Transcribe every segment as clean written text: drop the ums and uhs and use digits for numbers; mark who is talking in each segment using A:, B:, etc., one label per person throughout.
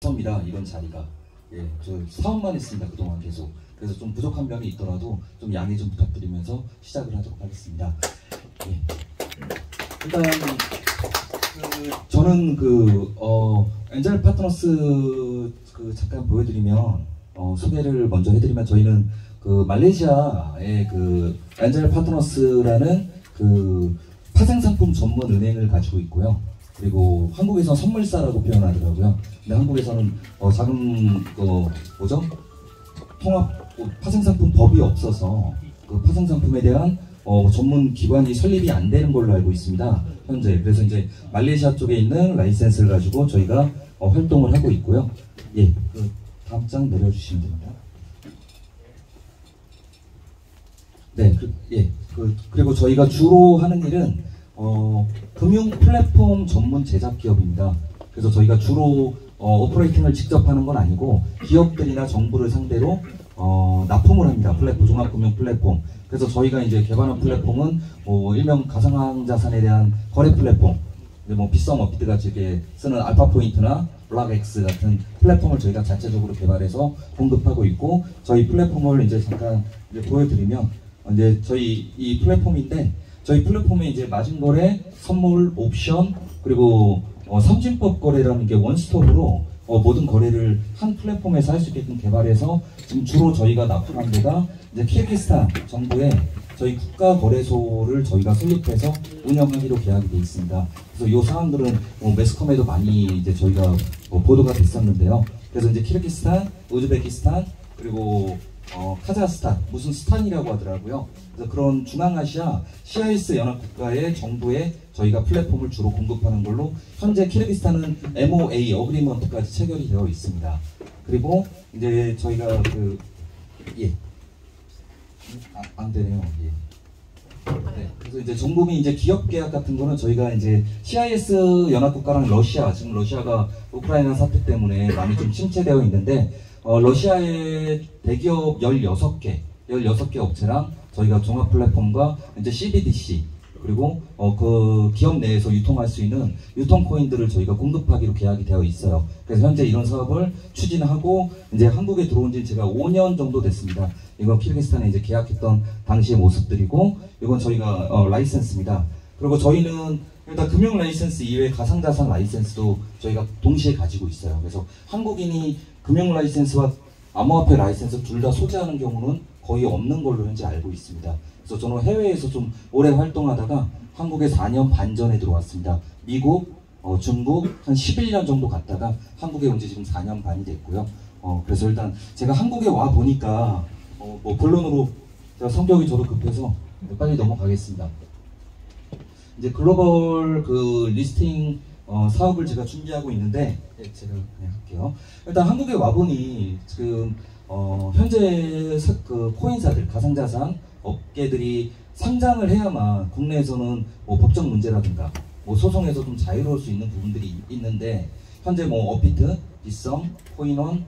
A: 입니다. 이런 자리가. 예, 저 사업만 했습니다. 그동안 계속. 그래서 좀 부족한 면이 있더라도 좀 양해 좀 부탁드리면서 시작을 하도록 하겠습니다. 예. 일단 저는 엔젤 파트너스 잠깐 보여드리면 소개를 먼저 해드리면 저희는 말레이시아의 엔젤 파트너스라는 파생상품 전문 은행을 가지고 있고요. 그리고 한국에서는 선물사라고 표현하더라고요. 근데 한국에서는 작은 통합 파생상품 법이 없어서 파생상품에 대한 전문 기관이 설립이 안 되는 걸로 알고 있습니다. 현재. 그래서 이제 말레이시아 쪽에 있는 라이센스를 가지고 저희가 활동을 하고 있고요. 예, 다음 장 내려주시면 됩니다. 네, 그리고 저희가 주로 하는 일은 금융 플랫폼 전문 제작 기업입니다. 그래서 저희가 주로 오퍼레이팅을 직접 하는 건 아니고 기업들이나 정부를 상대로 납품을 합니다. 종합금융 플랫폼. 그래서 저희가 이제 개발한 플랫폼은 일명 가상자산에 대한 거래 플랫폼, 빗썸 업비트 같이 이렇게 쓰는 알파포인트나 블락엑스 같은 플랫폼을 저희가 자체적으로 개발해서 공급하고 있고, 저희 플랫폼을 이제 잠깐 보여드리면 이제 저희 이 플랫폼인데, 저희 플랫폼에 이제 마진거래, 선물, 옵션, 그리고 삼진법 거래라는 게 원스톱으로 모든 거래를 한 플랫폼에서 할 수 있게끔 개발해서 지금 주로 저희가 납품한 데가 이제 키르기스탄 정부의 저희 국가거래소를 저희가 설립해서 운영하기로 계약이 되어 있습니다. 그래서 이 사항들은 매스컴에도 많이 이제 저희가 보도가 됐었는데요. 그래서 이제 키르기스탄, 우즈베키스탄, 그리고 카자흐스탄, 무슨 스탄이라고 하더라고요. 그래서 그런 중앙아시아 CIS 연합국가의 정부에 저희가 플랫폼을 주로 공급하는 걸로, 현재 키르기스탄은 MOA 어그리먼트까지 체결이 되어 있습니다. 그리고 이제 저희가 안 되네요. 예. 네, 그래서 이제 정부미 이제 기업 계약 같은 거는 저희가 이제 CIS 연합국가랑 러시아, 지금 러시아가 우크라이나 사태 때문에 많이 좀 침체되어 있는데, 러시아의 대기업 16개 업체랑 저희가 종합 플랫폼과 이제 CBDC, 그리고 그 기업 내에서 유통할 수 있는 유통 코인들을 저희가 공급하기로 계약이 되어 있어요. 그래서 현재 이런 사업을 추진하고 이제 한국에 들어온 지 제가 5년 정도 됐습니다. 이건 키르기스탄에 이제 계약했던 당시의 모습들이고, 이건 저희가 라이센스입니다. 그리고 저희는 일단 금융 라이센스 이외에 가상자산 라이센스도 저희가 동시에 가지고 있어요. 그래서 한국인이 금융 라이센스와 암호화폐 라이센스 둘 다 소지하는 경우는 거의 없는 걸로 현재 알고 있습니다. 그래서 저는 해외에서 좀 오래 활동하다가 한국에 4년 반 전에 들어왔습니다. 미국, 중국 한 11년 정도 갔다가 한국에 온 지 지금 4년 반이 됐고요. 그래서 일단 제가 한국에 와 보니까 본론으로 제가 성격이 저도 급해서 빨리 넘어가겠습니다. 이제 글로벌 리스팅 사업을 제가 준비하고 있는데, 제가 그냥 할게요. 일단 한국에 와보니 지금 현재 코인사들, 가상자산 업계들이 상장을 해야만 국내에서는 법적 문제라든가 소송에서 좀 자유로울 수 있는 부분들이 있는데, 현재 업비트, 빗썸, 코인원,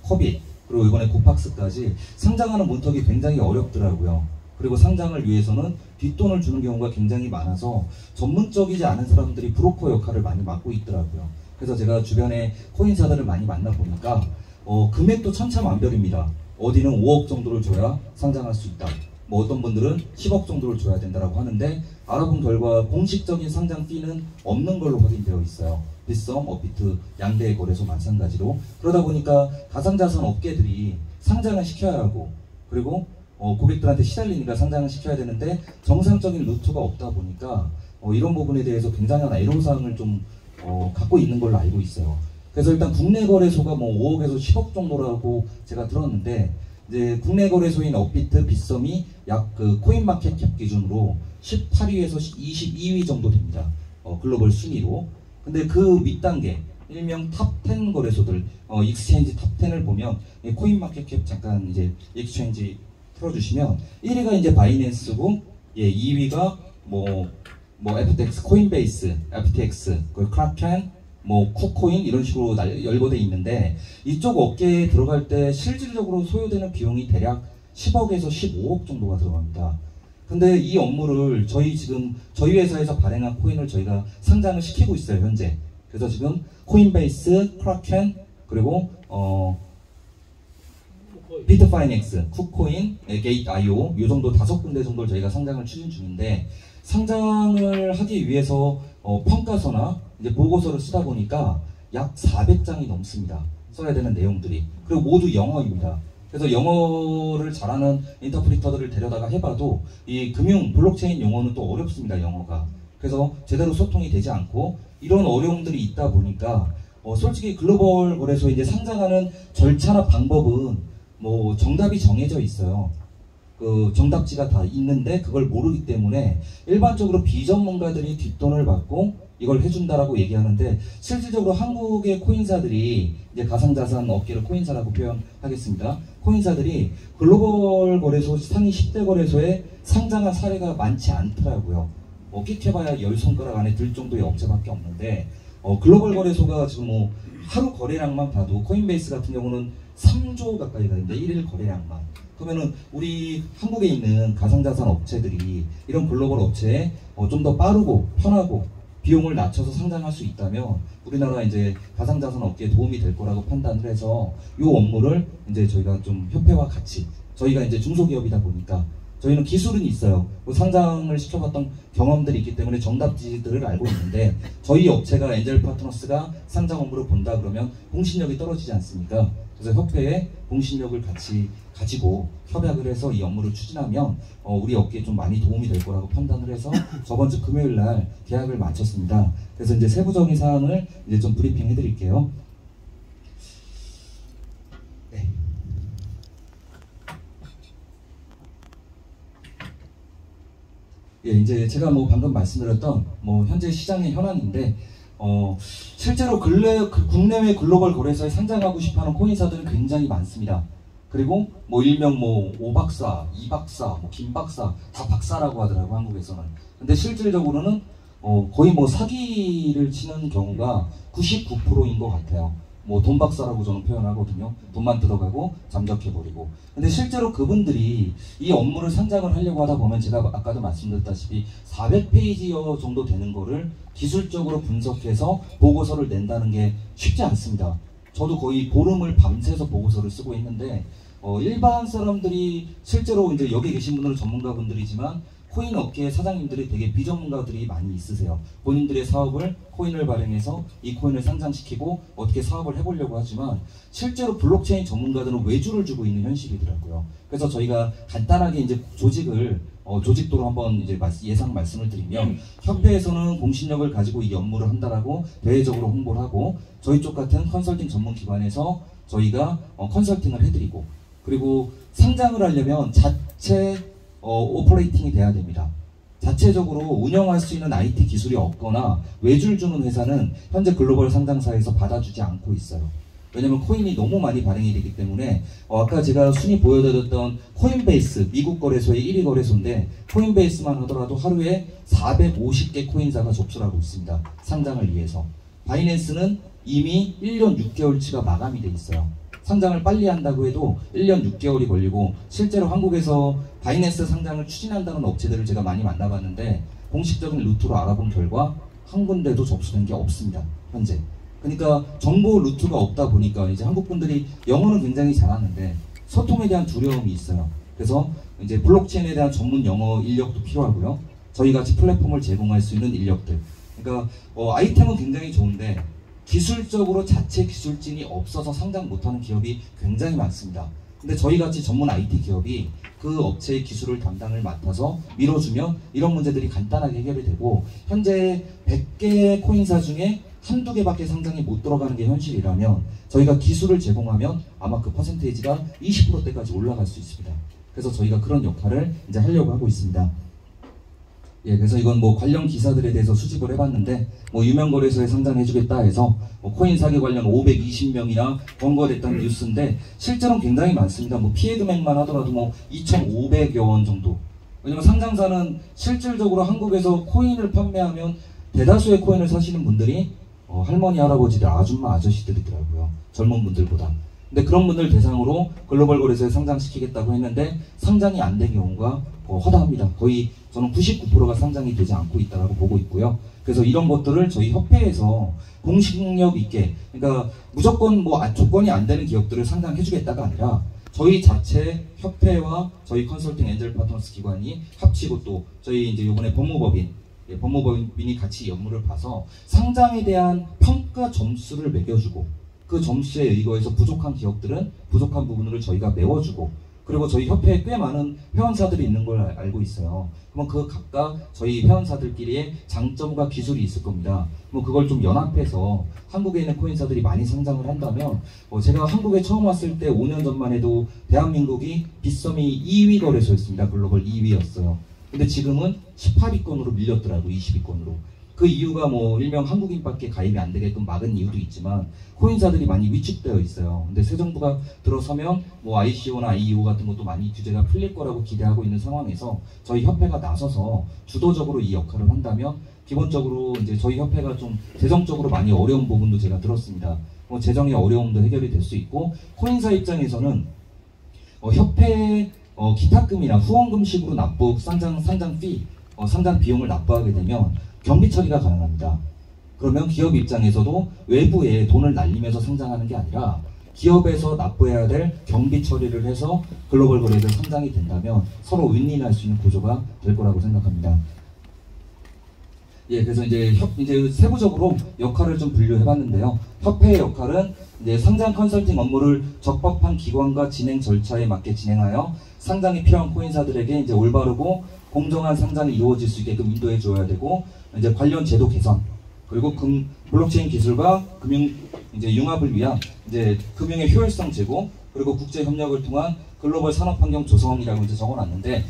A: 코빗, 그리고 이번에 고팍스까지 상장하는 문턱이 굉장히 어렵더라고요. 그리고 상장을 위해서는 뒷돈을 주는 경우가 굉장히 많아서 전문적이지 않은 사람들이 브로커 역할을 많이 맡고 있더라고요. 그래서 제가 주변에 코인사들을 많이 만나보니까 금액도 천차만별입니다. 어디는 5억 정도를 줘야 상장할 수 있다, 어떤 분들은 10억 정도를 줘야 된다고 하는데, 알아본 결과 공식적인 상장 피는 없는 걸로 확인되어 있어요. 빗썸, 업비트, 양대의 거래소 마찬가지로. 그러다 보니까 가상자산 업계들이 상장을 시켜야 하고, 그리고 고객들한테 시달리니까 상장을 시켜야 되는데 정상적인 루트가 없다 보니까 이런 부분에 대해서 굉장한 애로사항을 좀 갖고 있는 걸로 알고 있어요. 그래서 일단 국내 거래소가 5억에서 10억 정도라고 제가 들었는데, 이제 국내 거래소인 업비트, 빗썸이 약 코인마켓캡 기준으로 18위에서 22위 정도 됩니다. 글로벌 순위로. 근데 그 윗단계, 일명 탑10 거래소들, 익스체인지 탑10을 보면 코인마켓캡 잠깐 이제 익스체인지 틀어주시면 1위가 이제 바이낸스고, 2위가 FTX, 코인베이스, FTX, 크라켄, 쿠코인 이런 식으로 열거돼 있는데, 이쪽 업계에 들어갈 때 실질적으로 소요되는 비용이 대략 10억에서 15억 정도가 들어갑니다. 근데 이 업무를 저희 회사에서 발행한 코인을 저희가 상장을 시키고 있어요, 현재. 그래서 지금 코인베이스, 크라켄, 그리고 비트파이넥스, 쿠코인, 게이트.io 이 정도 5군데 정도를 저희가 상장을 추진 중인데, 상장을 하기 위해서 평가서나 이제 보고서를 쓰다 보니까 약 400장이 넘습니다. 써야 되는 내용들이. 그리고 모두 영어입니다. 그래서 영어를 잘하는 인터프리터들을 데려다가 해봐도 이 금융 블록체인 용어는 또 어렵습니다. 영어가. 그래서 제대로 소통이 되지 않고 이런 어려움들이 있다 보니까 솔직히 글로벌 거래소에 이제 상장하는 절차나 방법은 뭐 정답이 정해져 있어요. 그 정답지가 다 있는데 그걸 모르기 때문에 일반적으로 비전문가들이 뒷돈을 받고 이걸 해준다라고 얘기하는데, 실질적으로 한국의 코인사들이, 이제 가상자산 업계를 코인사라고 표현하겠습니다. 코인사들이 글로벌 거래소 상위 10대 거래소에 상장한 사례가 많지 않더라고요. 끽해봐야 10손가락 안에 들 정도의 업체밖에 없는데, 글로벌 거래소가 지금 뭐 하루 거래량만 봐도 코인베이스 같은 경우는 3조 가까이 가는데 1일 거래량만. 그러면은 우리 한국에 있는 가상자산 업체들이 이런 글로벌 업체에 좀 더 빠르고 편하고 비용을 낮춰서 상장할 수 있다면 우리나라 이제 가상자산 업계에 도움이 될 거라고 판단을 해서 이 업무를 이제 저희가 좀 협회와 같이, 저희가 이제 중소기업이다 보니까 저희는 기술은 있어요. 상장을 시켜봤던 경험들이 있기 때문에 정답지들을 알고 있는데, 저희 업체가 엔젤 파트너스가 상장 업무를 본다 그러면 공신력이 떨어지지 않습니까? 그래서 협회에 공신력을 같이 가지고 협약을 해서 이 업무를 추진하면 우리 업계에 좀 많이 도움이 될 거라고 판단을 해서 저번 주 금요일 날 계약을 마쳤습니다. 그래서 이제 세부적인 사항을 이제 좀 브리핑 해드릴게요. 네. 예, 이제 제가 뭐 방금 말씀드렸던 뭐 현재 시장의 현황인데, 실제로 국내외 글로벌 거래소에 상장하고 싶어하는 코인사들은 굉장히 많습니다. 그리고 뭐 일명 뭐 오박사, 이박사, 뭐 김박사, 다 박사라고 하더라고 한국에서는. 근데 실질적으로는 거의 뭐 사기를 치는 경우가 99%인 것 같아요. 뭐 돈박사라고 저는 표현하거든요. 돈만 뜯어가고 잠적해버리고. 근데 실제로 그분들이 이 업무를 상장을 하려고 하다 보면 제가 아까도 말씀드렸다시피 400페이지 정도 되는 거를 기술적으로 분석해서 보고서를 낸다는 게 쉽지 않습니다. 저도 거의 보름을 밤새서 보고서를 쓰고 있는데, 일반 사람들이 실제로 이제 여기 계신 분들은 전문가분들이지만 코인 업계의 사장님들이 되게 비전문가들이 많이 있으세요. 본인들의 사업을 코인을 발행해서 이 코인을 상장시키고 어떻게 사업을 해보려고 하지만 실제로 블록체인 전문가들은 외주를 주고 있는 현실이더라고요. 그래서 저희가 간단하게 이제 조직도로 한번 이제 예상 말씀을 드리면, 협회에서는 공신력을 가지고 이 업무를 한다라고 대외적으로 홍보를 하고, 저희 쪽 같은 컨설팅 전문 기관에서 저희가 컨설팅을 해드리고, 그리고 상장을 하려면 자체 오퍼레이팅이 돼야 됩니다. 자체적으로 운영할 수 있는 IT 기술이 없거나 외주를 주는 회사는 현재 글로벌 상장사에서 받아주지 않고 있어요. 왜냐면 코인이 너무 많이 발행이 되기 때문에. 아까 제가 순위 보여드렸던 코인베이스, 미국 거래소의 1위 거래소인데 코인베이스만 하더라도 하루에 450개 코인사가 접수를 하고 있습니다. 상장을 위해서. 바이낸스는 이미 1년 6개월치가 마감이 돼 있어요. 상장을 빨리 한다고 해도 1년 6개월이 걸리고, 실제로 한국에서 바이낸스 상장을 추진한다는 업체들을 제가 많이 만나봤는데 공식적인 루트로 알아본 결과 한 군데도 접수된 게 없습니다. 현재. 그러니까 정보 루트가 없다 보니까 이제 한국 분들이 영어는 굉장히 잘하는데 소통에 대한 두려움이 있어요. 그래서 이제 블록체인에 대한 전문 영어 인력도 필요하고요. 저희 같이 플랫폼을 제공할 수 있는 인력들. 그러니까 아이템은 굉장히 좋은데 기술적으로 자체 기술진이 없어서 상장 못하는 기업이 굉장히 많습니다. 근데 저희같이 전문 IT 기업이 그 업체의 기술을 담당을 맡아서 밀어주면 이런 문제들이 간단하게 해결이 되고, 현재 100개의 코인사 중에 한두 개밖에 상장이 못 들어가는 게 현실이라면 저희가 기술을 제공하면 아마 그 퍼센테이지가 20%대까지 올라갈 수 있습니다. 그래서 저희가 그런 역할을 이제 하려고 하고 있습니다. 예, 그래서 이건 뭐 관련 기사들에 대해서 수집을 해봤는데, 뭐 유명 거래소에 상장해주겠다 해서 코인 사기 관련 520명이나 권고됐다는 뉴스인데 실제로는 굉장히 많습니다. 뭐 피해 금액만 하더라도 뭐 2,500여 원 정도. 왜냐면 상장사는 실질적으로 한국에서 코인을 판매하면 대다수의 코인을 사시는 분들이 할머니, 할아버지들, 아줌마, 아저씨들이더라고요. 젊은 분들보다. 근데 그런 분들 대상으로 글로벌 거래소에 상장시키겠다고 했는데 상장이 안 된 경우가 허다합니다. 거의 저는 99%가 상장이 되지 않고 있다고 보고 있고요. 그래서 이런 것들을 저희 협회에서 공식력 있게, 그러니까 무조건 뭐 조건이 안 되는 기업들을 상장해주겠다가 아니라 저희 자체 협회와 저희 컨설팅 엔젤 파트너스 기관이 합치고 또 저희 이제 이번에 법무법인이 같이 업무를 봐서 상장에 대한 평가 점수를 매겨주고 그 점수에 의거해서 부족한 기업들은 부족한 부분을 저희가 메워주고, 그리고 저희 협회에 꽤 많은 회원사들이 있는 걸 알고 있어요. 그러면 그 각각 저희 회원사들끼리의 장점과 기술이 있을 겁니다. 뭐 그걸 좀 연합해서 한국에 있는 코인사들이 많이 상장을 한다면, 제가 한국에 처음 왔을 때 5년 전만 해도 대한민국이 빗썸이 2위 거래소였습니다. 글로벌 2위였어요. 근데 지금은 18위권으로 밀렸더라고, 20위권으로. 그 이유가 뭐 일명 한국인밖에 가입이 안 되게끔 막은 이유도 있지만 코인사들이 많이 위축되어 있어요. 근데 새 정부가 들어서면 뭐 ICO나 IEO 같은 것도 많이 규제가 풀릴 거라고 기대하고 있는 상황에서 저희 협회가 나서서 주도적으로 이 역할을 한다면, 기본적으로 이제 저희 협회가 좀 재정적으로 많이 어려운 부분도 제가 들었습니다. 재정의 어려움도 해결이 될 수 있고, 코인사 입장에서는 협회 기탁금이나 후원금식으로 상장 피, 상장 비용을 납부하게 되면 경비 처리가 가능합니다. 그러면 기업 입장에서도 외부에 돈을 날리면서 상장하는 게 아니라 기업에서 납부해야 될 경비 처리를 해서 글로벌 거래소에 상장이 된다면 서로 윈윈할 수 있는 구조가 될 거라고 생각합니다. 예, 그래서 이제 세부적으로 역할을 좀 분류해봤는데요. 협회의 역할은 이제 상장 컨설팅 업무를 적법한 기관과 진행 절차에 맞게 진행하여 상장이 필요한 코인사들에게 이제 올바르고 공정한 상장이 이루어질 수 있게끔 인도해 줘야 되고, 이제 관련 제도 개선, 그리고 블록체인 기술과 금융 융합을 위한 이제 금융의 효율성 제고, 그리고 국제 협력을 통한 글로벌 산업 환경 조성이라고 이제 적어놨는데,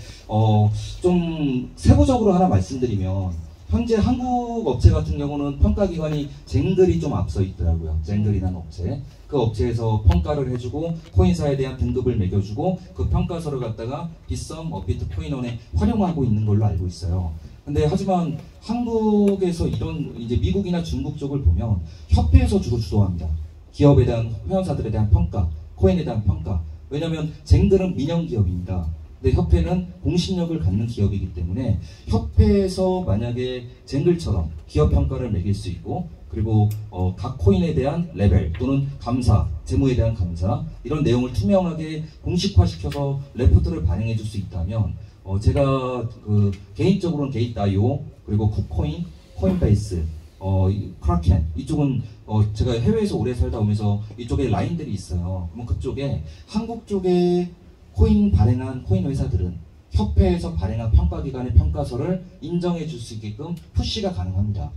A: 좀 세부적으로 하나 말씀드리면, 현재 한국 업체 같은 경우는 평가기관이 젠글이 좀 앞서 있더라고요. 젠글이라는 업체. 그 업체에서 평가를 해주고 코인사에 대한 등급을 매겨주고 그 평가서를 갖다가 빗썸, 업비트, 코인원에 활용하고 있는 걸로 알고 있어요. 근데 하지만 한국에서 이런 이제 미국이나 중국 쪽을 보면 협회에서 주로 주도합니다. 기업에 대한, 회원사들에 대한 평가, 코인에 대한 평가. 왜냐하면 젠글은 민영 기업입니다. 근데 협회는 공신력을 갖는 기업이기 때문에 협회에서 만약에 젠글처럼 기업 평가를 매길 수 있고, 그리고 각 코인에 대한 레벨 또는 감사, 재무에 대한 감사, 이런 내용을 투명하게 공식화시켜서 레포트를 반영해 줄 수 있다면, 제가 개인적으로는 게이트.io, 그리고 쿠코인, 코인베이스, 크라켄, 이쪽은 제가 해외에서 오래 살다 오면서 이쪽에 라인들이 있어요. 그럼 그쪽에 한국 쪽에 코인 발행한 코인 회사들은 협회에서 발행한 평가기관의 평가서를 인정해 줄 수 있게끔 푸시가 가능합니다.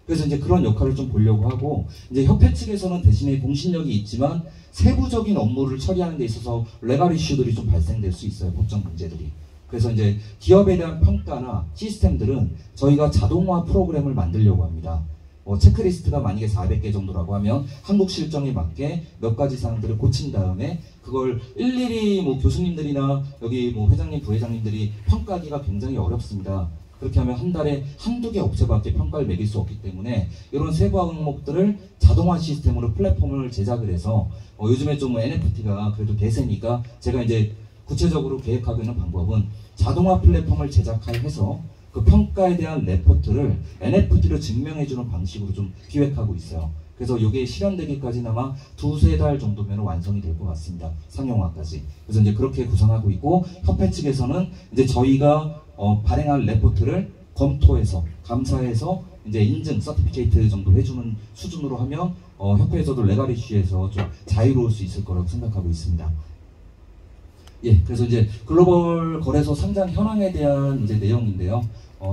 A: 그래서 이제 그런 역할을 좀 보려고 하고, 이제 협회 측에서는 대신에 공신력이 있지만 세부적인 업무를 처리하는 데 있어서 레갈 이슈들이 좀 발생될 수 있어요. 법적 문제들이. 그래서 이제 기업에 대한 평가나 시스템들은 저희가 자동화 프로그램을 만들려고 합니다. 체크리스트가 만약에 400개 정도라고 하면 한국 실정에 맞게 몇 가지 사항들을 고친 다음에 그걸 일일이 뭐 교수님들이나 여기 뭐 회장님, 부회장님들이 평가하기가 굉장히 어렵습니다. 그렇게 하면 한 달에 한두 개 업체밖에 평가를 매길 수 없기 때문에 이런 세부 항목들을 자동화 시스템으로 플랫폼을 제작을 해서 요즘에 좀 NFT가 그래도 대세니까 제가 이제 구체적으로 계획하고 있는 방법은 자동화 플랫폼을 제작해서 그 평가에 대한 레포트를 NFT로 증명해주는 방식으로 좀 기획하고 있어요. 그래서 이게 실현되기까지는 아마 2~3달 정도면 완성이 될 것 같습니다. 상용화까지. 그래서 이제 그렇게 구성하고 있고, 협회 측에서는 이제 저희가 발행한 레포트를 검토해서, 감사해서 이제 인증, 서티피케이트 정도 해주는 수준으로 하면 협회에서도 레갈 이슈에서 좀 자유로울 수 있을 거라고 생각하고 있습니다. 예, 그래서 이제 글로벌 거래소 상장 현황에 대한 이제 내용인데요.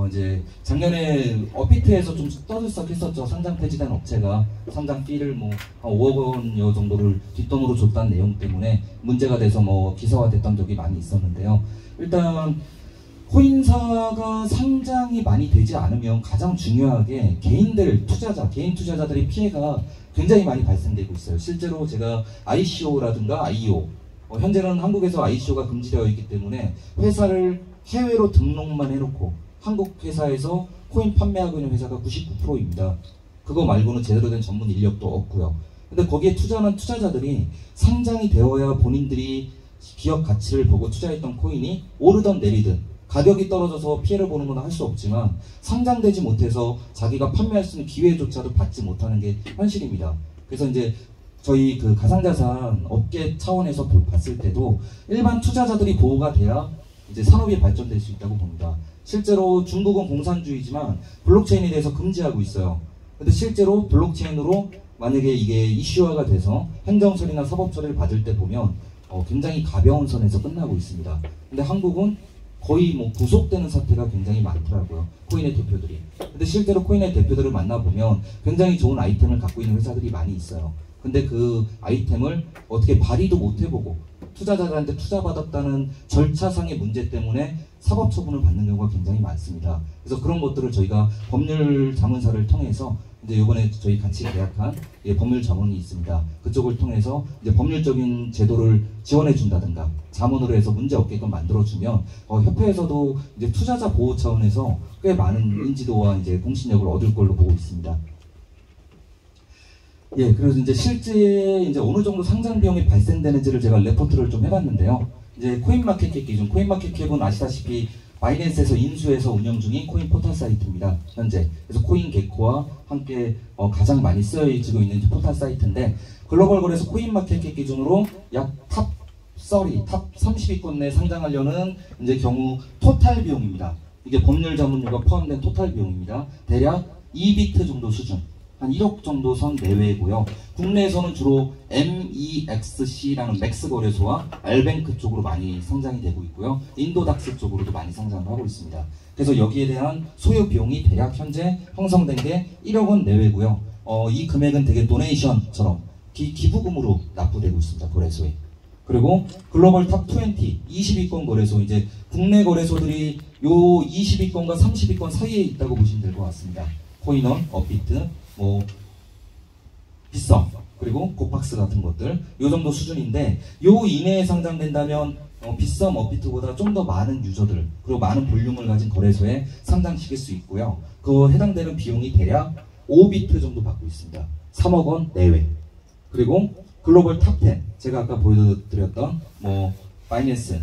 A: 이제 작년에 업비트에서 좀 떠들썩했었죠. 상장 폐지된 업체가 상장 피를 뭐 5억 원여 정도를 뒷돈으로 줬다는 내용 때문에 문제가 돼서 뭐 기사화됐던 적이 많이 있었는데요. 일단 코인사가 상장이 많이 되지 않으면 가장 중요하게 개인 투자자들의 피해가 굉장히 많이 발생되고 있어요. 실제로 제가 ICO라든가 IEO, 현재는 한국에서 ICO가 금지되어 있기 때문에 회사를 해외로 등록만 해놓고 한국 회사에서 코인 판매하고 있는 회사가 99%입니다. 그거 말고는 제대로 된 전문 인력도 없고요. 근데 거기에 투자하는 투자자들이 상장이 되어야 본인들이 기업 가치를 보고 투자했던 코인이 오르던 내리든 가격이 떨어져서 피해를 보는 건 할 수 없지만 상장되지 못해서 자기가 판매할 수 있는 기회조차도 받지 못하는 게 현실입니다. 그래서 이제 저희 그 가상자산 업계 차원에서 봤을 때도 일반 투자자들이 보호가 돼야 이제 산업이 발전될 수 있다고 봅니다. 실제로 중국은 공산주의지만 블록체인에 대해서 금지하고 있어요. 근데 실제로 블록체인으로 만약에 이게 이슈화가 돼서 행정처리나 사법처리를 받을 때 보면 굉장히 가벼운 선에서 끝나고 있습니다. 근데 한국은 거의 뭐 구속되는 사태가 굉장히 많더라고요. 코인의 대표들이. 근데 실제로 코인의 대표들을 만나보면 굉장히 좋은 아이템을 갖고 있는 회사들이 많이 있어요. 근데 그 아이템을 어떻게 발휘도 못 해보고 투자자들한테 투자받았다는 절차상의 문제 때문에 사법 처분을 받는 경우가 굉장히 많습니다. 그래서 그런 것들을 저희가 법률 자문사를 통해서 이제 이번에 저희 같이 계약한 법률 자문이 있습니다. 그쪽을 통해서 이제 법률적인 제도를 지원해 준다든가 자문으로 해서 문제 없게끔 만들어주면 협회에서도 이제 투자자 보호 차원에서 꽤 많은 인지도와 이제 공신력을 얻을 걸로 보고 있습니다. 예, 그래서 이제 실제 이제 어느 정도 상장 비용이 발생되는지를 제가 레포트를 좀 해봤는데요. 이제 코인마켓캡 기준, 코인마켓캡은 아시다시피 바이낸스에서 인수해서 운영 중인 코인 포털 사이트입니다. 현재. 그래서 코인게코와 함께 가장 많이 쓰여지고 있는 포털 사이트인데 글로벌 거래소 코인마켓캡 기준으로 약 탑 30, 탑 30위권 내 상장하려는 이제 경우 토탈 비용입니다. 이게 법률 자문료가 포함된 토탈 비용입니다. 대략 2비트 정도 수준. 한 1억 정도 선 내외고요. 국내에서는 주로 MEXC라는 맥스 거래소와 알뱅크 쪽으로 많이 상장이 되고 있고요. 인도닥스 쪽으로도 많이 상장을 하고 있습니다. 그래서 여기에 대한 소요 비용이 대략 현재 형성된 게 1억 원 내외고요. 이 금액은 되게 도네이션처럼 기부금으로 납부되고 있습니다. 거래소에. 그리고 글로벌 탑 20, 20위권 거래소, 이제 국내 거래소들이 요 20위권과 30위권 사이에 있다고 보시면 될 것 같습니다. 코인원, 업비트, 뭐 빗썸, 그리고 고팍스 같은 것들 요 정도 수준인데 요 이내에 상장된다면 빗썸, 업비트보다 좀 더 많은 유저들 그리고 많은 볼륨을 가진 거래소에 상장시킬 수 있고요. 그 해당되는 비용이 대략 5비트 정도 받고 있습니다. 3억 원 내외. 그리고 글로벌 탑 10, 제가 아까 보여드렸던 뭐 바이낸스,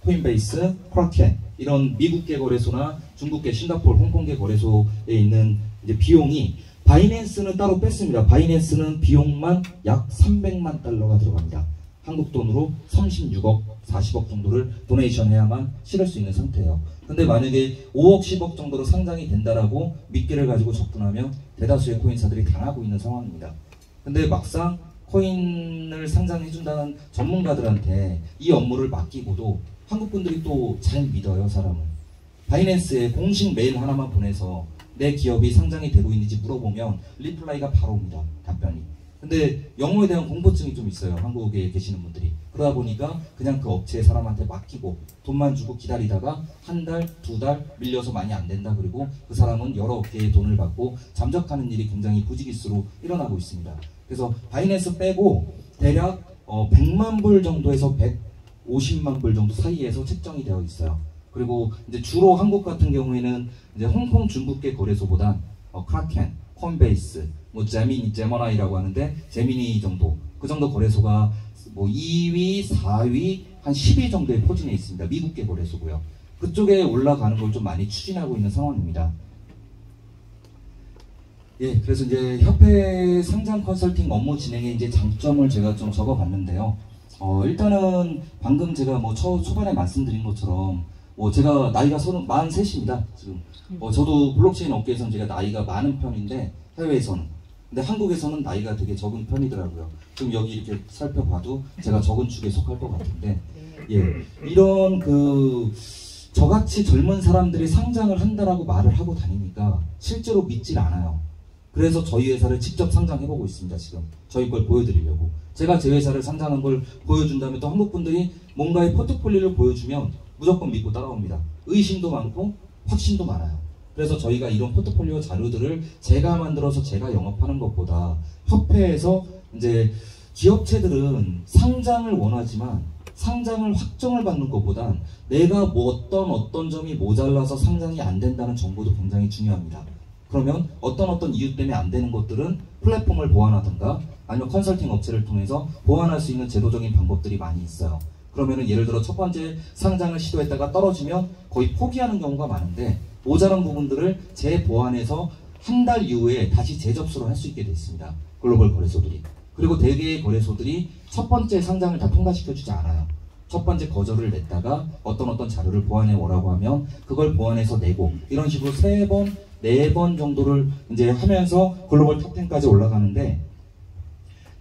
A: 코인베이스, 크라켄 이런 미국계 거래소나 중국계, 싱가포르, 홍콩계 거래소에 있는 이제 비용이 바이낸스는 따로 뺐습니다. 바이낸스는 비용만 약 300만 달러가 들어갑니다. 한국 돈으로 36억, 40억 정도를 도네이션 해야만 실을 수 있는 상태예요. 근데 만약에 5억, 10억 정도로 상장이 된다라고 미끼를 가지고 접근하면 대다수의 코인사들이 당하고 있는 상황입니다. 근데 막상 코인을 상장해준다는 전문가들한테 이 업무를 맡기고도 한국 분들이 또 잘 믿어요, 사람을. 바이낸스에 공식 메일 하나만 보내서 내 기업이 상장이 되고 있는지 물어보면 리플라이가 바로 옵니다. 답변이. 근데 영어에 대한 공포증이 좀 있어요. 한국에 계시는 분들이. 그러다 보니까 그냥 그 업체 사람한테 맡기고 돈만 주고 기다리다가 한 달, 두 달 밀려서 많이 안 된다. 그리고 그 사람은 여러 업계의 돈을 받고 잠적하는 일이 굉장히 부지기수로 일어나고 있습니다. 그래서 바이낸스 빼고 대략 100만 불 정도에서 150만 불 정도 사이에서 책정이 되어 있어요. 그리고 이제 주로 한국 같은 경우에는 이제 홍콩 중국계 거래소보단 크라켄, 코인베이스, 뭐 제미나이라고 하는데 제미니 정도 그 정도 거래소가 뭐 2위, 4위, 한 10위 정도에 포진해 있습니다. 미국계 거래소고요. 그쪽에 올라가는 걸 좀 많이 추진하고 있는 상황입니다. 예, 그래서 이제 협회 상장 컨설팅 업무 진행의 이제 장점을 제가 좀 적어봤는데요. 일단은 방금 제가 뭐 초반에 말씀드린 것처럼 제가 나이가 43입니다. 지금. 저도 블록체인 업계에서는 제가 나이가 많은 편인데 해외에서는. 근데 한국에서는 나이가 되게 적은 편이더라고요. 지금 여기 이렇게 살펴봐도 제가 적은 축에 속할 것 같은데, 예, 이런 저같이 젊은 사람들이 상장을 한다라고 말을 하고 다니니까 실제로 믿질 않아요. 그래서 저희 회사를 직접 상장해보고 있습니다. 지금 저희 걸 보여드리려고. 제가 제 회사를 상장한 걸 보여준다면 또 한국 분들이 뭔가의 포트폴리오를 보여주면 무조건 믿고 따라옵니다. 의심도 많고 확신도 많아요. 그래서 저희가 이런 포트폴리오 자료들을 제가 만들어서 제가 영업하는 것보다 협회에서 이제 기업체들은 상장을 원하지만 상장을 확정을 받는 것보단 내가 뭐 어떤 점이 모자라서 상장이 안 된다는 정보도 굉장히 중요합니다. 그러면 어떤 이유 때문에 안 되는 것들은 플랫폼을 보완하든가 아니면 컨설팅 업체를 통해서 보완할 수 있는 제도적인 방법들이 많이 있어요. 그러면은 예를 들어 첫 번째 상장을 시도했다가 떨어지면 거의 포기하는 경우가 많은데, 모자란 부분들을 재보완해서 한 달 이후에 다시 재접수를 할 수 있게 되어 있습니다. 글로벌 거래소들이. 그리고 대개의 거래소들이 첫 번째 상장을 다 통과시켜주지 않아요. 첫 번째 거절을 냈다가 어떤 자료를 보완해 오라고 하면 그걸 보완해서 내고, 이런 식으로 3번, 4번 정도를 이제 하면서 글로벌 탑10까지 올라가는데,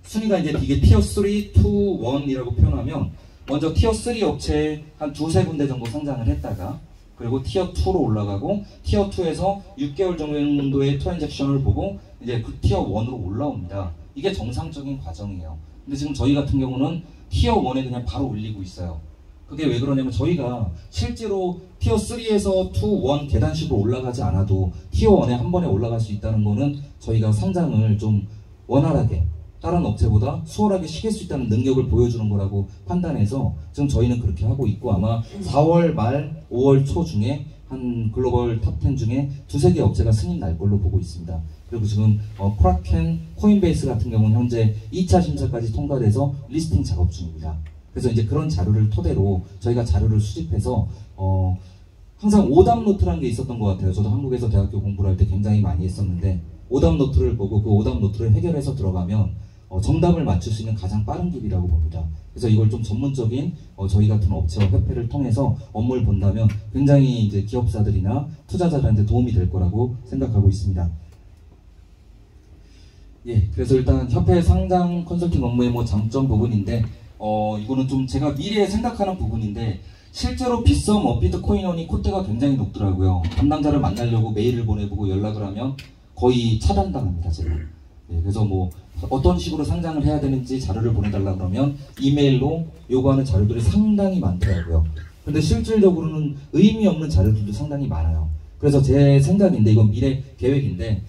A: 순위가 이제 이게 티어 3, 2, 1이라고 표현하면 먼저 티어 3 업체에 한 2-3군데 정도 상장을 했다가, 그리고 티어 2로 올라가고, 티어 2에서 6개월 정도의 트랜잭션을 보고 이제 그 티어 1으로 올라옵니다. 이게 정상적인 과정이에요. 근데 지금 저희 같은 경우는 티어 1에 그냥 바로 올리고 있어요. 그게 왜 그러냐면, 저희가 실제로 티어 3에서 2, 1 계단식으로 올라가지 않아도 티어 1에 한 번에 올라갈 수 있다는 거는 저희가 상장을 좀 원활하게, 다른 업체보다 수월하게 시킬 수 있다는 능력을 보여주는 거라고 판단해서 지금 저희는 그렇게 하고 있고, 아마 4월 말 5월 초 중에 한 글로벌 탑10 중에 2-3개 업체가 승인 날 걸로 보고 있습니다. 그리고 지금 크라켄, 코인베이스 같은 경우는 현재 2차 심사까지 통과돼서 리스팅 작업 중입니다. 그래서 이제 그런 자료를 토대로 저희가 자료를 수집해서 항상 오답 노트라는 게 있었던 것 같아요. 저도 한국에서 대학교 공부를 할 때 굉장히 많이 했었는데, 오답 노트를 보고 그 오답 노트를 해결해서 들어가면 정답을 맞출 수 있는 가장 빠른 길이라고 봅니다. 그래서 이걸 좀 전문적인 저희 같은 업체와 협회를 통해서 업무를 본다면 굉장히 이제 기업사들이나 투자자들한테 도움이 될 거라고 생각하고 있습니다. 예, 그래서 일단 협회 상장 컨설팅 업무의 뭐 장점 부분인데, 이거는 좀 제가 미래에 생각하는 부분인데, 실제로 빗썸, 업비트, 코인원이 콧대가 굉장히 높더라고요. 담당자를 만나려고 메일을 보내보고 연락을 하면 거의 차단당합니다, 제가. 예, 그래서 뭐 어떤 식으로 상장을 해야 되는지 자료를 보내달라 그러면 이메일로 요구하는 자료들이 상당히 많더라고요. 근데 실질적으로는 의미 없는 자료들도 상당히 많아요. 그래서 제 생각인데, 이건 미래 계획인데,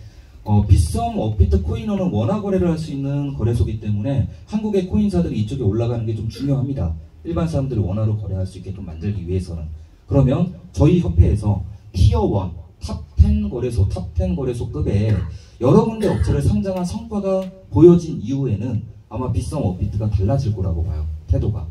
A: 빗썸, 업비트, 코인원은 원화 거래를 할 수 있는 거래소이기 때문에 한국의 코인사들이 이쪽에 올라가는 게 좀 중요합니다. 일반 사람들이 원화로 거래할 수 있게끔 만들기 위해서는. 그러면 저희 협회에서 티어 1, 탑10 거래소, 탑10 거래소급에 여러 군데 업체를 상장한 성과가 보여진 이후에는 아마 빗썸, 업비트가 달라질 거라고 봐요. 태도가.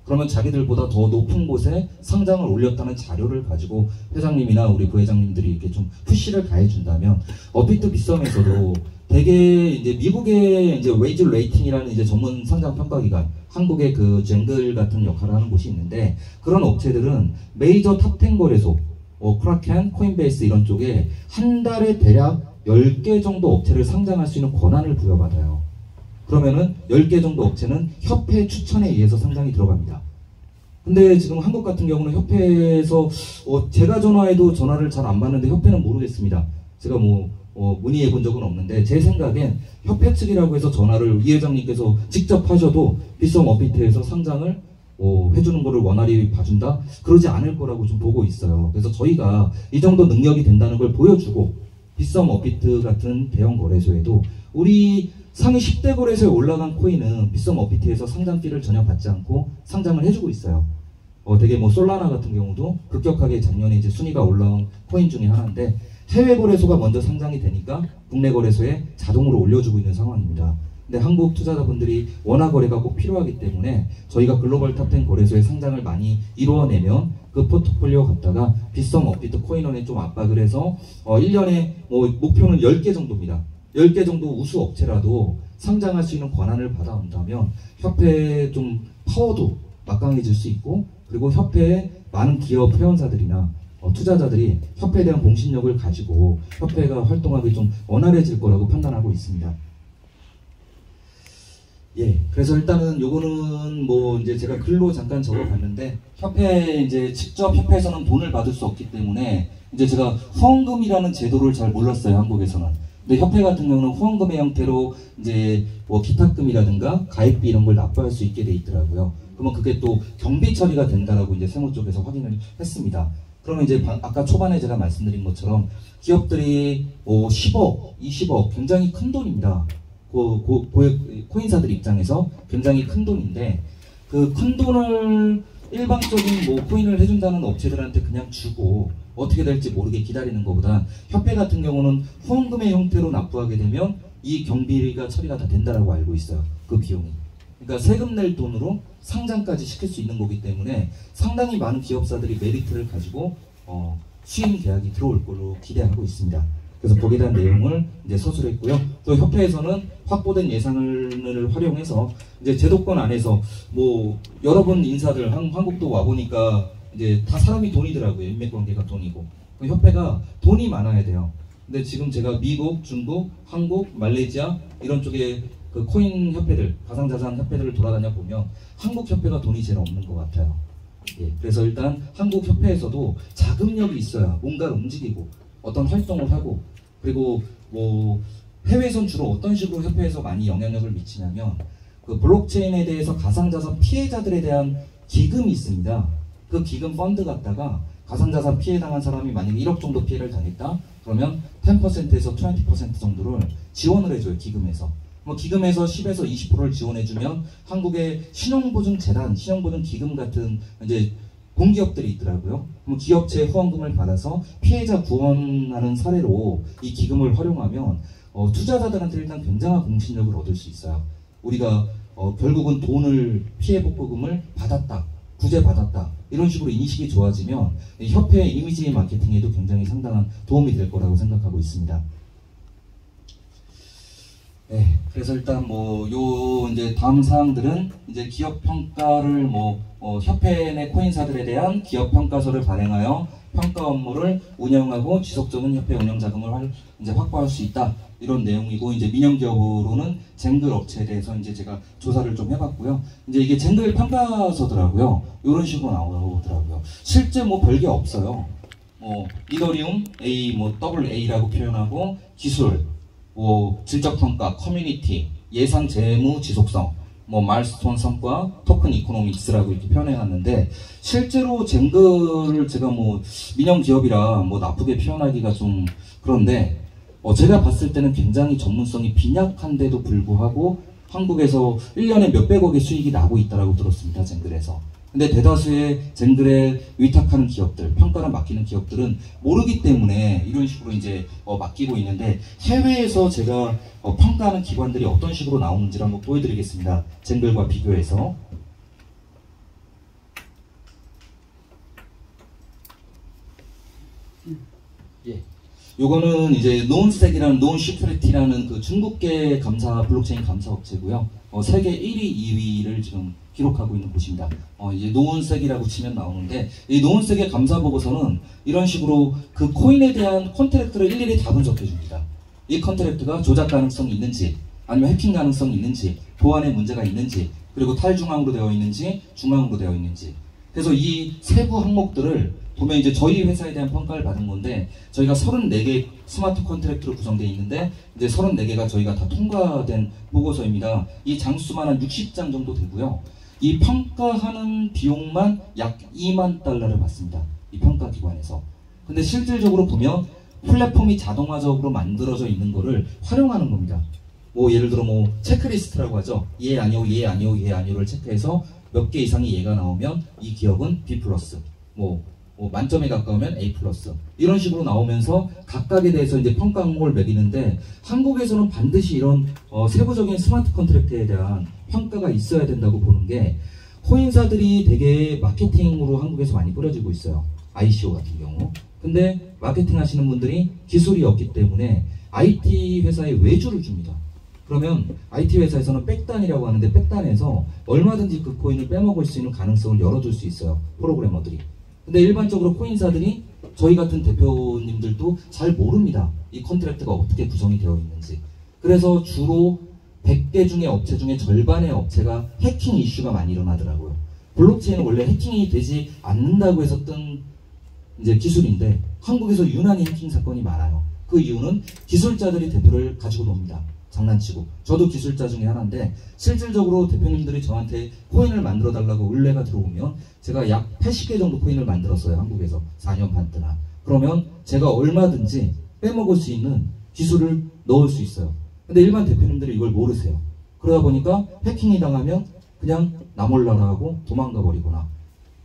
A: 그러면 자기들보다 더 높은 곳에 상장을 올렸다는 자료를 가지고 회장님이나 우리 부회장님들이 이렇게 좀 푸시를 가해준다면, 업비트, 빗썸에서도 되게 이제 미국의 이제 웨이즈 레이팅이라는 이제 전문 상장 평가기관, 한국의 그 쟁글 같은 역할을 하는 곳이 있는데, 그런 업체들은 메이저 탑10 거래소, 크라켄, 코인베이스 이런 쪽에 한 달에 대략 10개 정도 업체를 상장할 수 있는 권한을 부여받아요. 그러면은 10개 정도 업체는 협회 추천에 의해서 상장이 들어갑니다. 근데 지금 한국 같은 경우는 협회에서 제가 전화해도 전화를 잘 안 받는데 협회는 모르겠습니다. 제가 문의해 본 적은 없는데, 제 생각엔 협회 측이라고 해서 전화를 이 회장님께서 직접 하셔도 빗썸, 업비트에서 상장을 해주는 거를 원활히 봐준다? 그러지 않을 거라고 좀 보고 있어요. 그래서 저희가 이 정도 능력이 된다는 걸 보여주고, 빗썸, 업비트 같은 대형 거래소에도 우리 상위 10대 거래소에 올라간 코인은 빗썸, 업비트에서 상장비를 전혀 받지 않고 상장을 해주고 있어요. 되게 뭐 솔라나 같은 경우도 급격하게 작년에 이제 순위가 올라온 코인 중에 하나인데, 해외 거래소가 먼저 상장이 되니까 국내 거래소에 자동으로 올려주고 있는 상황입니다. 근데 한국 투자자분들이 원화 거래가 꼭 필요하기 때문에 저희가 글로벌 탑10 거래소에 상장을 많이 이루어내면 그 포트폴리오 갖다가 빗썸, 업비트, 코인원에 좀 압박을 해서 1년에 뭐 목표는 10개 정도입니다. 10개 정도 우수 업체라도 상장할 수 있는 권한을 받아온다면 협회의 좀 파워도 막강해질 수 있고, 그리고 협회에 많은 기업 회원사들이나 투자자들이 협회에 대한 공신력을 가지고 협회가 활동하기 좀 원활해질 거라고 판단하고 있습니다. 예, 그래서 일단은 요거는 뭐 이제 제가 글로 잠깐 적어봤는데, 협회 이제 직접 협회에서는 돈을 받을 수 없기 때문에 이제 제가 후원금이라는 제도를 잘 몰랐어요, 한국에서는. 근데 협회 같은 경우는 후원금의 형태로 이제 뭐 기탁금이라든가 가입비 이런 걸 납부할 수 있게 돼 있더라고요. 그러면 그게 또 경비 처리가 된다라고 이제 세무 쪽에서 확인을 했습니다. 그러면 이제 아까 초반에 제가 말씀드린 것처럼 기업들이 10억, 20억 굉장히 큰 돈입니다. 코인사들 입장에서 굉장히 큰 돈인데, 그 큰 돈을 일방적인 뭐 코인을 해준다는 업체들한테 그냥 주고 어떻게 될지 모르게 기다리는 것보다, 협회 같은 경우는 후원금의 형태로 납부하게 되면 이 경비가 처리가 다 된다라고 알고 있어요. 그 비용이. 그러니까 세금 낼 돈으로 상장까지 시킬 수 있는 거기 때문에 상당히 많은 기업사들이 메리트를 가지고 수임 계약이 들어올 걸로 기대하고 있습니다. 그래서 거기에 대한 내용을 이제 서술했고요. 또 협회에서는 확보된 예산을 활용해서 이제 제도권 안에서 뭐 여러분 인사들 한국도 와 보니까 이제 다 사람이 돈이더라고요. 인맥관계가 돈이고. 협회가 돈이 많아야 돼요. 근데 지금 제가 미국, 중국, 한국, 말레이시아 이런 쪽에 그 코인 협회들, 가상자산 협회들을 돌아다녀 보면 한국 협회가 돈이 제일 없는 것 같아요. 예, 그래서 일단 한국 협회에서도 자금력이 있어야 뭔가를 움직이고 어떤 활동을 하고, 그리고 뭐 해외에선 주로 어떤 식으로 협회에서 많이 영향력을 미치냐면 그 블록체인에 대해서 가상자산 피해자들에 대한 기금이 있습니다. 그 기금 펀드 갖다가 가상자산 피해당한 사람이 만약에 1억 정도 피해를 당했다 그러면 10%에서 20% 정도를 지원을 해줘요. 기금에서. 뭐 기금에서 10에서 20%를 지원해주면 한국의 신용보증재단, 신용보증기금 같은 이제 공기업들이 있더라고요. 그럼 기업체 후원금을 받아서 피해자 구원하는 사례로 이 기금을 활용하면 투자자들한테 일단 굉장한 공신력을 얻을 수 있어요. 우리가 결국은 돈을 피해 복구금을 받았다, 구제받았다 이런 식으로 인식이 좋아지면 협회 이미지 마케팅에도 굉장히 상당한 도움이 될 거라고 생각하고 있습니다. 네, 그래서 일단 요 이제 다음 사항들은 이제 기업 평가를 협회 내 코인사들에 대한 기업 평가서를 발행하여 평가 업무를 운영하고 지속적인 협회 운영 자금을 이제 확보할 수 있다 이런 내용이고, 이제 민영 기업으로는 쟁글 업체에 대해서 이제 제가 조사를 좀 해봤고요. 이제 이게 쟁글 평가서더라고요. 이런 식으로 나오더라고요. 실제 별게 없어요. 이더리움 A, 더블 A라고 표현하고 기술, 질적 평가, 커뮤니티, 예상 재무 지속성, 마일스톤 성과, 토큰 이코노믹스라고 이렇게 표현해놨는데, 실제로 쟁글을 제가 민영 기업이라 나쁘게 표현하기가 좀 그런데, 제가 봤을 때는 굉장히 전문성이 빈약한데도 불구하고 한국에서 1년에 몇백억의 수익이 나고 있다고 들었습니다. 쟁글에서. 근데 대다수의 쟁글에 위탁하는 기업들, 평가를 맡기는 기업들은 모르기 때문에 이런 식으로 이제 맡기고 있는데, 해외에서 제가 평가하는 기관들이 어떤 식으로 나오는지를 한번 보여드리겠습니다. 쟁글과 비교해서. 예. 요거는 이제 노은스택이라는 노은시큐리티라는 그 중국계 블록체인 감사 업체고요. 세계 1위, 2위를 지금 기록하고 있는 곳입니다. 이제 노은색이라고 치면 나오는데, 이 노은색의 감사 보고서는 이런 식으로 그 코인에 대한 컨트랙트를 일일이 다 분석해 줍니다. 이 컨트랙트가 조작 가능성이 있는지, 아니면 해킹 가능성이 있는지, 보안에 문제가 있는지, 그리고 탈중앙으로 되어 있는지, 중앙으로 되어 있는지. 그래서 이 세부 항목들을 보면 이제 저희 회사에 대한 평가를 받은 건데, 저희가 34개 스마트 컨트랙트로 구성되어 있는데, 이제 34개가 저희가 다 통과된 보고서입니다. 이 장수만 한 60장 정도 되고요. 이 평가하는 비용만 약 2만 달러를 받습니다. 이 평가기관에서. 근데 실질적으로 보면 플랫폼이 자동화적으로 만들어져 있는 거를 활용하는 겁니다. 예를 들어 체크리스트라고 하죠. 예 아니요, 예 아니요, 예 아니요를 체크해서 몇 개 이상의 예가 나오면 이 기업은 B+, 만점에 가까우면 A+, 이런 식으로 나오면서 각각에 대해서 이제 평가 항목을 매기는데, 한국에서는 반드시 이런 세부적인 스마트 컨트랙트에 대한 평가가 있어야 된다고 보는 게, 코인사들이 되게 마케팅으로 한국에서 많이 뿌려지고 있어요. ICO 같은 경우. 근데 마케팅 하시는 분들이 기술이 없기 때문에 IT 회사에 외주를 줍니다. 그러면 IT 회사에서는 백단이라고 하는데, 백단에서 얼마든지 그 코인을 빼먹을 수 있는 가능성을 열어줄 수 있어요. 프로그래머들이. 근데 일반적으로 코인사들이, 저희 같은 대표님들도 잘 모릅니다. 이 컨트랙트가 어떻게 구성이 되어 있는지. 그래서 주로 100개 중에 업체 중에 절반의 업체가 해킹 이슈가 많이 일어나더라고요. 블록체인은 원래 해킹이 되지 않는다고 해서 뜬 이제 기술인데, 한국에서 유난히 해킹 사건이 많아요. 그 이유는 기술자들이 대표를 가지고 놉니다. 장난치고. 저도 기술자 중에 하나인데, 실질적으로 대표님들이 저한테 코인을 만들어 달라고 의뢰가 들어오면 제가 약 80개 정도 코인을 만들었어요. 한국에서 4년 반 동안. 그러면 제가 얼마든지 빼먹을 수 있는 기술을 넣을 수 있어요. 근데 일반 대표님들이 이걸 모르세요. 그러다 보니까 해킹이 당하면 그냥 나 몰라라 하고 도망가 버리거나,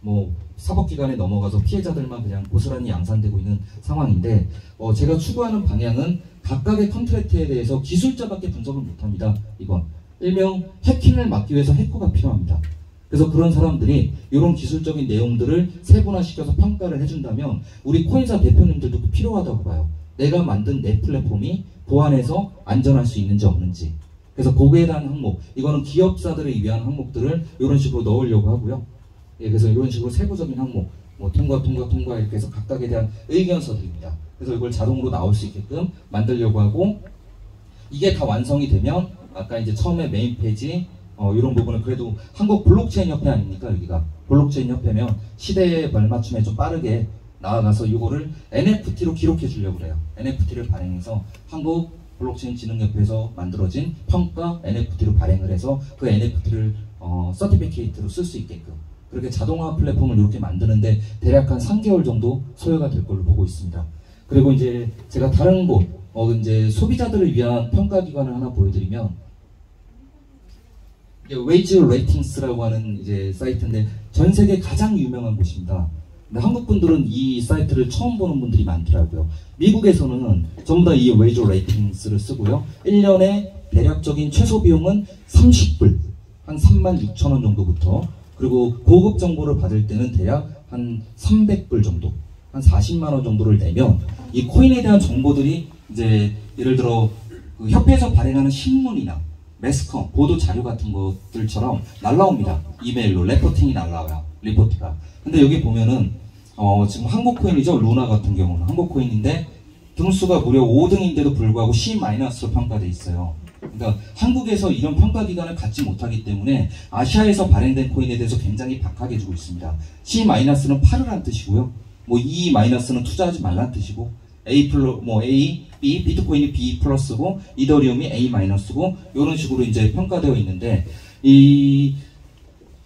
A: 뭐 사법기관에 넘어가서 피해자들만 그냥 고스란히 양산되고 있는 상황인데 제가 추구하는 방향은 각각의 컨트랙트에 대해서 기술자밖에 분석을 못합니다. 이건 일명 해킹을 막기 위해서 해커가 필요합니다. 그래서 그런 사람들이 이런 기술적인 내용들을 세분화시켜서 평가를 해준다면 우리 코인사 대표님들도 필요하다고 봐요. 내가 만든 내 플랫폼이 보안해서 안전할 수 있는지 없는지. 그래서 거기에 대한 항목, 이거는 기업사들을 위한 항목들을 이런 식으로 넣으려고 하고요. 예, 그래서 이런 식으로 세부적인 항목, 뭐 통과 이렇게 해서 각각에 대한 의견서들입니다. 그래서 이걸 자동으로 나올 수 있게끔 만들려고 하고, 이게 다 완성이 되면 아까 이제 처음에 메인 페이지 이런 부분은 그래도 한국 블록체인 협회 아닙니까? 여기가 블록체인 협회면 시대에 발맞춤에 좀 빠르게 나아가서 이거를 NFT로 기록해 주려고 그래요. NFT를 발행해서 한국 블록체인 진흥협회에서 만들어진 평가 NFT로 발행을 해서 그 NFT를 서티피케이트로 쓸 수 있게끔 그렇게 자동화 플랫폼을 이렇게 만드는데 대략 한 3개월 정도 소요가 될 걸로 보고 있습니다. 그리고 이제 제가 다른 곳 이제 소비자들을 위한 평가 기관을 하나 보여드리면 웨이지 레이팅스라고 하는 이제 사이트인데 전 세계 가장 유명한 곳입니다. 근데 한국 분들은 이 사이트를 처음 보는 분들이 많더라고요. 미국에서는 전부 다 이 웨이지 레이팅스를 쓰고요. 1년에 대략적인 최소 비용은 30불, 한 36,000원 정도부터, 그리고 고급 정보를 받을 때는 대략 한 300불 정도, 한 40만원 정도를 내면 이 코인에 대한 정보들이 이제 예를 들어 그 협회에서 발행하는 신문이나 매스컴, 보도 자료 같은 것들처럼 날라옵니다. 이메일로 레포팅이 날라와요. 리포트가. 근데 여기 보면은 지금 한국 코인이죠. 루나 같은 경우는 한국 코인인데 등수가 무려 5등인데도 불구하고 C-로 평가돼 있어요. 그러니까 한국에서 이런 평가 기관을 갖지 못하기 때문에 아시아에서 발행된 코인에 대해서 굉장히 박하게 주고 있습니다. C-는 팔으란 뜻이고요. 뭐 E-는 투자하지 말란 뜻이고 A+, B, 비트코인이 B 플러스고 이더리움이 A-고 이런 식으로 이제 평가되어 있는데, 이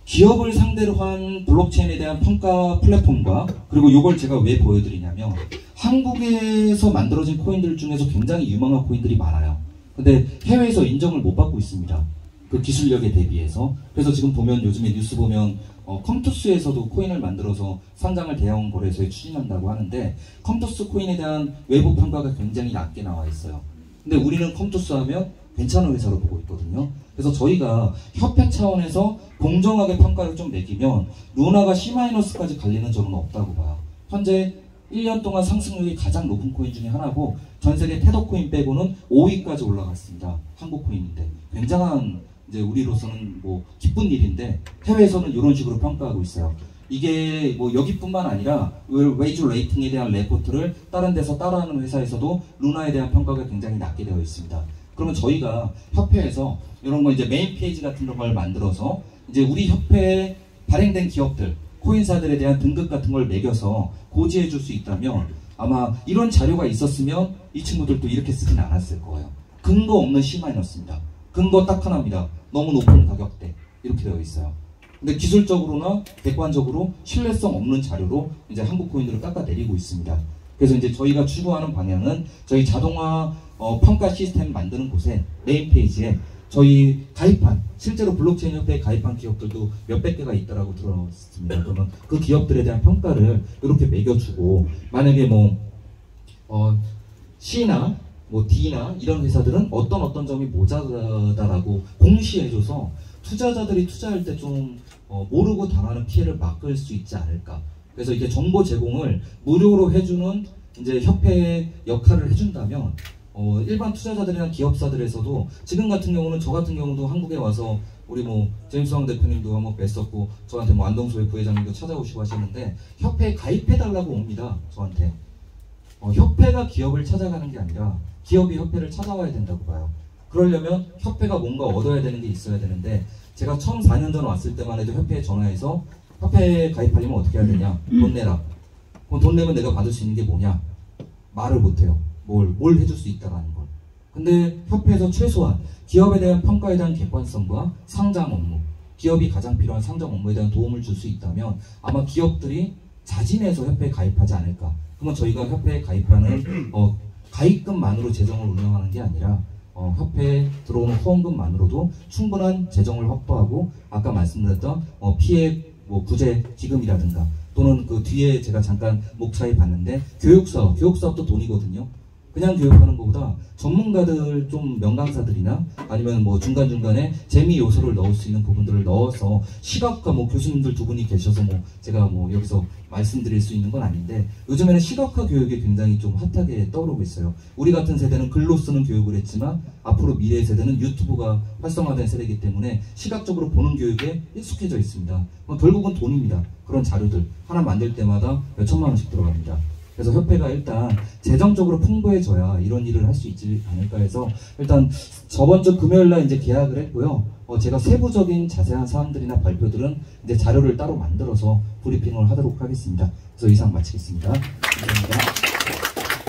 A: 기업을 상대로 한 블록체인에 대한 평가 플랫폼과, 그리고 이걸 제가 왜 보여드리냐면 한국에서 만들어진 코인들 중에서 굉장히 유망한 코인들이 많아요. 근데 해외에서 인정을 못 받고 있습니다. 그 기술력에 대비해서. 그래서 지금 보면 요즘에 뉴스 보면 컴투스에서도 코인을 만들어서 상장을 대형 거래소에 추진한다고 하는데 컴투스 코인에 대한 외부 평가가 굉장히 낮게 나와 있어요. 근데 우리는 컴투스 하면 괜찮은 회사로 보고 있거든요. 그래서 저희가 협회 차원에서 공정하게 평가를 좀 매기면 루나가 C-까지 갈 리는 저는 없다고 봐요. 현재 1년 동안 상승률이 가장 높은 코인 중에 하나고 전세계 테더코인 빼고는 5위까지 올라갔습니다. 한국 코인인데 굉장한 이제 우리로서는 뭐 기쁜 일인데 해외에서는 이런 식으로 평가하고 있어요. 이게 뭐 여기뿐만 아니라 웨이지 레이팅에 대한 레포트를 다른 데서 따라하는 회사에서도 루나에 대한 평가가 굉장히 낮게 되어 있습니다. 그러면 저희가 협회에서 이런 거 이제 메인 페이지 같은 걸 만들어서 이제 우리 협회에 발행된 기업들, 코인사들에 대한 등급 같은 걸 매겨서 고지해 줄 수 있다면 아마 이런 자료가 있었으면 이 친구들도 이렇게 쓰진 않았을 거예요. 근거 없는 C-입니다. 근거 딱 하나입니다. 너무 높은 가격대 이렇게 되어 있어요. 근데 기술적으로나 객관적으로 신뢰성 없는 자료로 이제 한국 코인들을 깎아내리고 있습니다. 그래서 이제 저희가 추구하는 방향은 저희 자동화 평가 시스템 만드는 곳에 메인 페이지에 저희 가입한, 실제로 블록체인 협회에 가입한 기업들도 몇백 개가 있다라고 들었습니다. 그러면 그 기업들에 대한 평가를 이렇게 매겨주고, 만약에 뭐 C나 뭐 D나 이런 회사들은 어떤 점이 모자라다라고 공시해줘서 투자자들이 투자할 때 좀 모르고 당하는 피해를 막을 수 있지 않을까. 그래서 이게 정보 제공을 무료로 해주는 이제 협회의 역할을 해준다면 일반 투자자들이나 기업사들에서도, 지금 같은 경우는 저 같은 경우도 한국에 와서 우리 뭐 제임스 왕 대표님도 한번 뵀었고 저한테 뭐 안동소의 부회장님도 찾아오시고 하시는데 협회에 가입해달라고 옵니다. 저한테. 협회가 기업을 찾아가는 게 아니라 기업이 협회를 찾아와야 된다고 봐요. 그러려면 협회가 뭔가 얻어야 되는 게 있어야 되는데, 제가 처음 4년 전 왔을 때만 해도 협회에 전화해서 협회에 가입하려면 어떻게 해야 되냐, 돈 내라. 그럼 돈 내면 내가 받을 수 있는 게 뭐냐, 말을 못해요. 뭘 해줄 수 있다라는 걸. 근데 협회에서 최소한 기업에 대한 평가에 대한 객관성과 상장 업무, 기업이 가장 필요한 상장 업무에 대한 도움을 줄 수 있다면 아마 기업들이 자진해서 협회에 가입하지 않을까. 그러면 저희가 협회에 가입하는 가입금만으로 재정을 운영하는 게 아니라 협회에 들어오는 후원금만으로도 충분한 재정을 확보하고 아까 말씀드렸던 피해 뭐 부재 기금이라든가 또는 그 뒤에 제가 잠깐 목차에 봤는데 교육사업도 돈이거든요. 그냥 교육하는 것보다 전문가들 좀 명강사들이나 아니면 뭐 중간중간에 재미 요소를 넣을 수 있는 부분들을 넣어서 시각과 뭐 교수님들 두 분이 계셔서 뭐 제가 뭐 여기서 말씀드릴 수 있는 건 아닌데 요즘에는 시각화 교육이 굉장히 좀 핫하게 떠오르고 있어요. 우리 같은 세대는 글로 쓰는 교육을 했지만 앞으로 미래의 세대는 유튜브가 활성화된 세대이기 때문에 시각적으로 보는 교육에 익숙해져 있습니다. 결국은 돈입니다. 그런 자료들 하나 만들 때마다 몇 천만 원씩 들어갑니다. 그래서 협회가 일단 재정적으로 풍부해져야 이런 일을 할 수 있지 않을까 해서 일단 저번 주 금요일날 이제 계약을 했고요. 제가 세부적인 자세한 사항들이나 발표들은 이제 자료를 따로 만들어서 브리핑을 하도록 하겠습니다. 그래서 이상 마치겠습니다. 감사합니다.